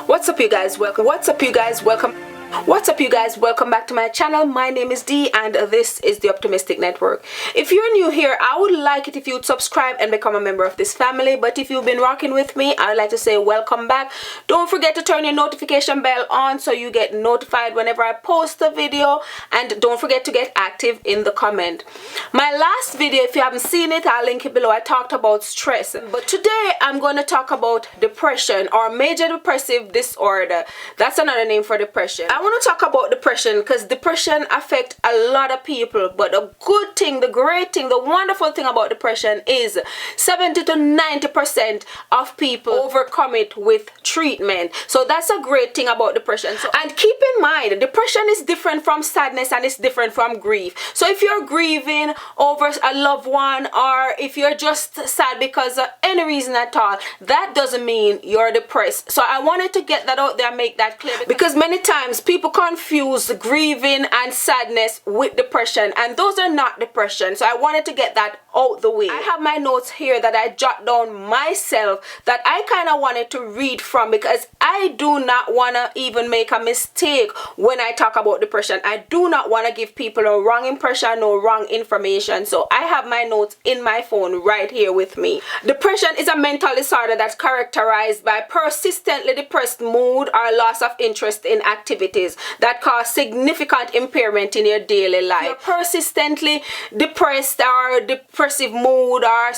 What's up you guys, welcome back to my channel. My name is Dee and this is the Optimistic Network. If you're new here, I would like it if you'd subscribe and become a member of this family, but if you've been rocking with me, I'd like to say welcome back. Don't forget to turn your notification bell on so you get notified whenever I post a video, and don't forget to get active in the comment. My last video, if you haven't seen it, I'll link it below. I talked about stress, but today I'm going to talk about depression or major depressive disorder. That's another name for depression. I want to talk about depression because depression affects a lot of people, but the good thing, the great thing, the wonderful thing about depression is 70 to 90% of people overcome it with treatment. So that's a great thing about depression. And keep in mind, depression is different from sadness and it's different from grief. So if you're grieving over a loved one, or if you're just sad because of any reason at all, that doesn't mean you're depressed. So I wanted to get that out there and make that clear, because many times people confuse grieving and sadness with depression, and those are not depression. So I wanted to get that out the way. I have my notes here that I jot down myself that I kind of wanted to read from, because I do not want to even make a mistake when I talk about depression. I do not want to give people a wrong impression or wrong information. So I have my notes in my phone right here with me. Depression is a mental disorder that's characterized by persistently depressed mood or loss of interest in activities that cause significant impairment in your daily life. You're persistently depressed or depressive mood or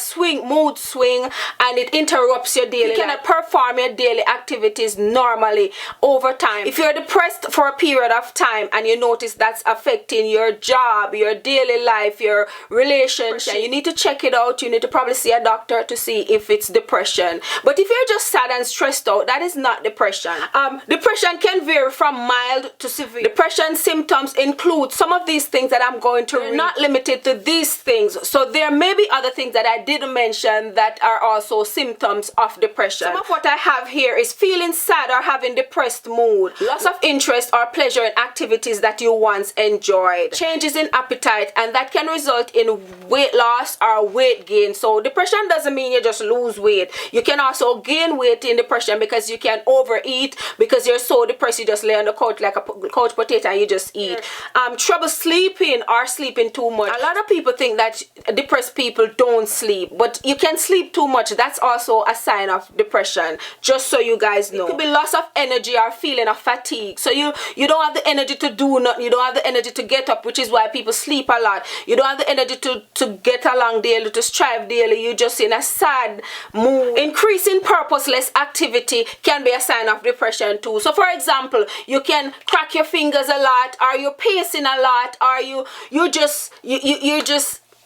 mood swing, and it interrupts your daily life. You cannot perform your daily activities normally over time. If you're depressed for a period of time and you notice that's affecting your job, your daily life, your relationship, you need to check it out. You need to probably see a doctor to see if it's depression. But if you're just sad and stressed out, that is not depression. Depression can vary from mild to severe. Depression symptoms include some of these things that I'm going to read. Not limited to these things. So there may be other things that I didn't mention that are also symptoms of depression. Some of what I have here is feeling sad or having depressed mood, loss of interest or pleasure in activities that you once enjoyed, changes in appetite, and that can result in weight loss or weight gain. So depression doesn't mean you just lose weight. You can also gain weight in depression because you can overeat, because you're so depressed you just lay on the couch like a couch potato and you just eat. Trouble sleeping or sleeping too much. A lot of people think that depressed people don't sleep, but you can sleep too much. That's also a sign of depression, just so you guys know. It could be loss of energy or feeling of fatigue. So you don't have the energy to do nothing. You don't have the energy to get up, which is why people sleep a lot. You don't have the energy to get along daily, to strive daily. You're just in a sad mood. Increasing purposeless activity can be a sign of depression too. So for example, you can crack your fingers a lot, or you're pacing a lot, or you're just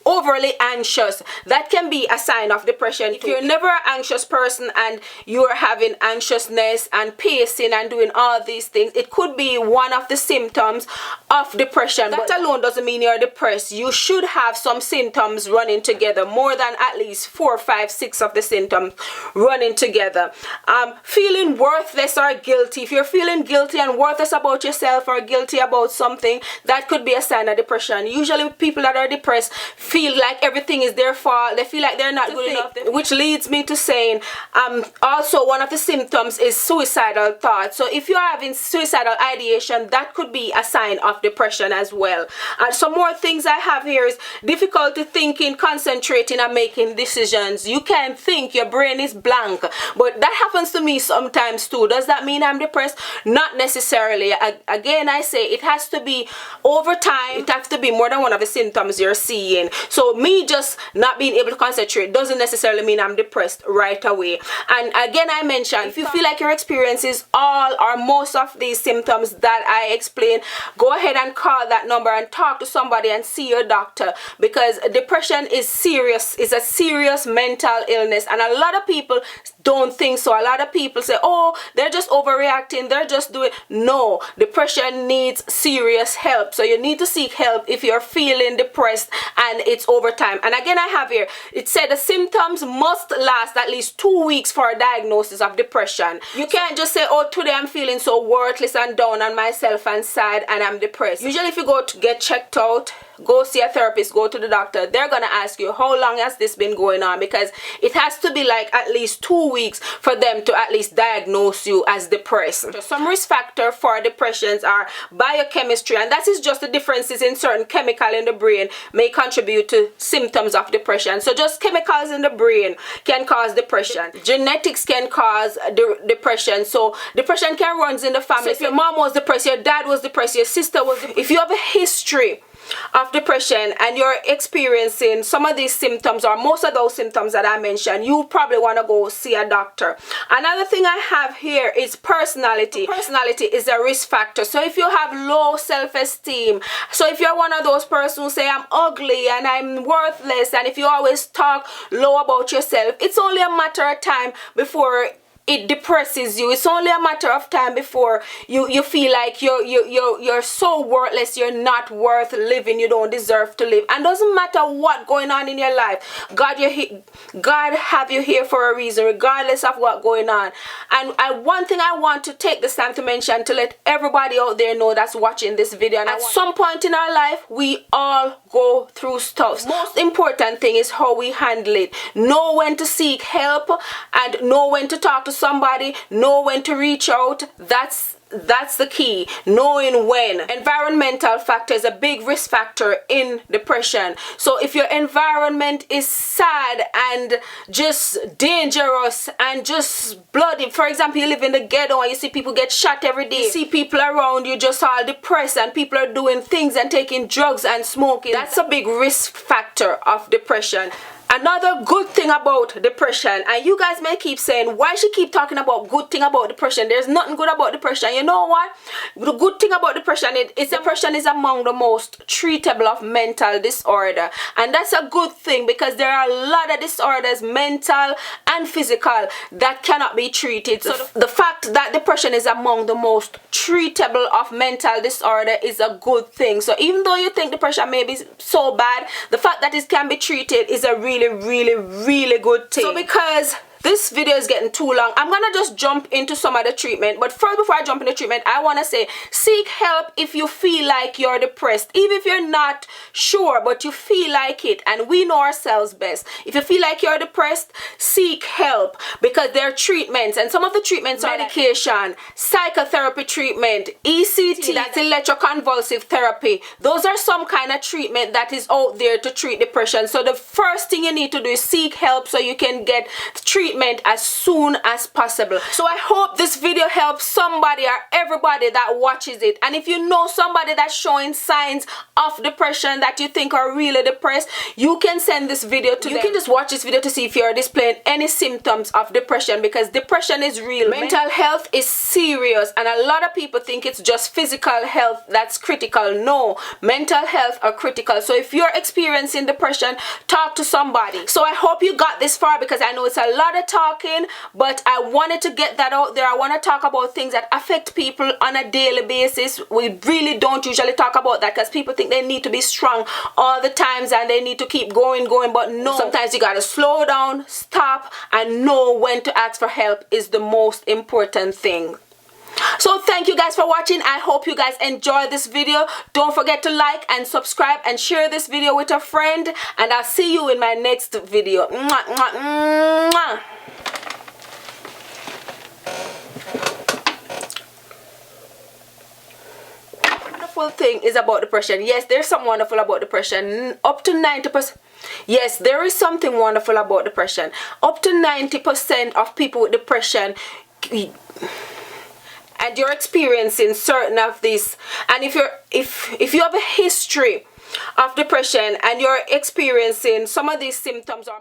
overly anxious. That can be a sign of depression. If you're never an anxious person and you're having anxiousness and pacing and doing all these things, it could be one of the symptoms of depression. That alone doesn't mean you're depressed. You should have some symptoms running together, more than at least 4, 5, 6 of the symptoms running together. Feeling worthless or guilty. If you're feeling guilty and worthless about yourself or guilty about something, that could be a sign of depression. Usually people that are depressed feel like everything is their fault. They feel like they're not good enough, which leads me to saying also one of the symptoms is suicidal thoughts. So if you're having suicidal ideation, that could be a sign of depression as well. And some more things I have here is difficulty thinking, concentrating, and making decisions. You can't think, your brain is blank, but that happens to me sometimes too. Does that mean I'm depressed? Not necessarily. Again, I say it has to be over time. It has to be more than one of the symptoms you're seeing. So me just not being able to concentrate doesn't necessarily mean I'm depressed right away. And again, I mentioned, if you feel like your experience is all or most of these symptoms that I explained, go ahead and call that number and talk to somebody and see your doctor, because depression is serious. It's a serious mental illness, and a lot of people don't think so. A lot of people say, oh, they're just overreacting, they're just doing. No, depression needs serious help. So you need to seek help if you're feeling depressed and it's over time. And again, I have here, it said the symptoms must last at least 2 weeks for a diagnosis of depression. You can't just say, oh, today I'm feeling so worthless and down on myself and sad and I'm depressed. Usually if you go to get checked out, go see a therapist, go to the doctor, they're gonna ask you how long has this been going on, because it has to be like at least 2 weeks for them to at least diagnose you as depressed. So some risk factor for depressions are biochemistry, and that is just the differences in certain chemical in the brain may contribute to symptoms of depression. So just chemicals in the brain can cause depression. Genetics can cause depression. So depression can run in the family. So if your mom was depressed, your dad was depressed, your sister was depressed, if you have a history of depression and you're experiencing some of these symptoms or most of those symptoms that I mentioned, you probably want to go see a doctor. Another thing I have here is personality. Personality is a risk factor. So if you have low self-esteem, so if you're one of those persons who say I'm ugly and I'm worthless, and if you always talk low about yourself, it's only a matter of time before it depresses you. It's only a matter of time before you feel like you're so worthless, you're not worth living, you don't deserve to live. And doesn't matter what going on in your life, God have you here for a reason, regardless of what going on. And one thing I want to take this time to mention, to let everybody out there know that's watching this video, and at some point in our life we all go through stuff. Most important thing is how we handle it. Know when to seek help and know when to talk to somebody, know when to reach out. That's the key, knowing when. Environmental factor is a big risk factor in depression. So if your environment is sad and just dangerous and just bloody, for example, you live in the ghetto and you see people get shot every day, you see people around you just all depressed and people are doing things and taking drugs and smoking, that's a big risk factor of depression. Another good thing about depression, and you guys may keep saying, why she keep talking about good thing about depression? There's nothing good about depression. You know what? The good thing about depression is depression is among the most treatable of mental disorder. And that's a good thing, because there are a lot of disorders, mental and physical, that cannot be treated. So the fact that depression is among the most treatable of mental disorder is a good thing. So even though you think depression may be so bad, the fact that it can be treated is a really good thing. So because this video is getting too long, I'm gonna just jump into some of the treatment. But first, before I jump into treatment, I want to say, seek help if you feel like you're depressed. Even if you're not sure, but you feel like it, and we know ourselves best. If you feel like you're depressed, seek help, because there are treatments, and some of the treatments are medication, psychotherapy treatment, ECT, that's electroconvulsive therapy. Those are some kind of treatment that is out there to treat depression. So the first thing you need to do is seek help so you can get treatment as soon as possible. So I hope this video helps somebody or everybody that watches it. And if you know somebody that's showing signs of depression that you think are really depressed, you can send this video to them. You can just watch this video to see if you're displaying any symptoms of depression, because depression is real. Mental health is serious, and a lot of people think it's just physical health that's critical. No, mental health are critical. So if you're experiencing depression, talk to somebody. So I hope you got this far, because I know it's a lot of talking, but I wanted to get that out there. I want to talk about things that affect people on a daily basis. We really don't usually talk about that, because people think they need to be strong all the times and they need to keep going, but no, sometimes you gotta slow down, stop, and know when to ask for help is the most important thing. So thank you guys for watching. I hope you guys enjoyed this video. Don't forget to like and subscribe and share this video with a friend, and I'll see you in my next video. Mwah, mwah, mwah. Wonderful thing is about depression. Yes, there's some wonderful about depression. Up to 90%. Yes, there is something wonderful about depression. Up to 90% of people with depression, and you're experiencing certain of this, and if you have a history of depression and you're experiencing some of these symptoms or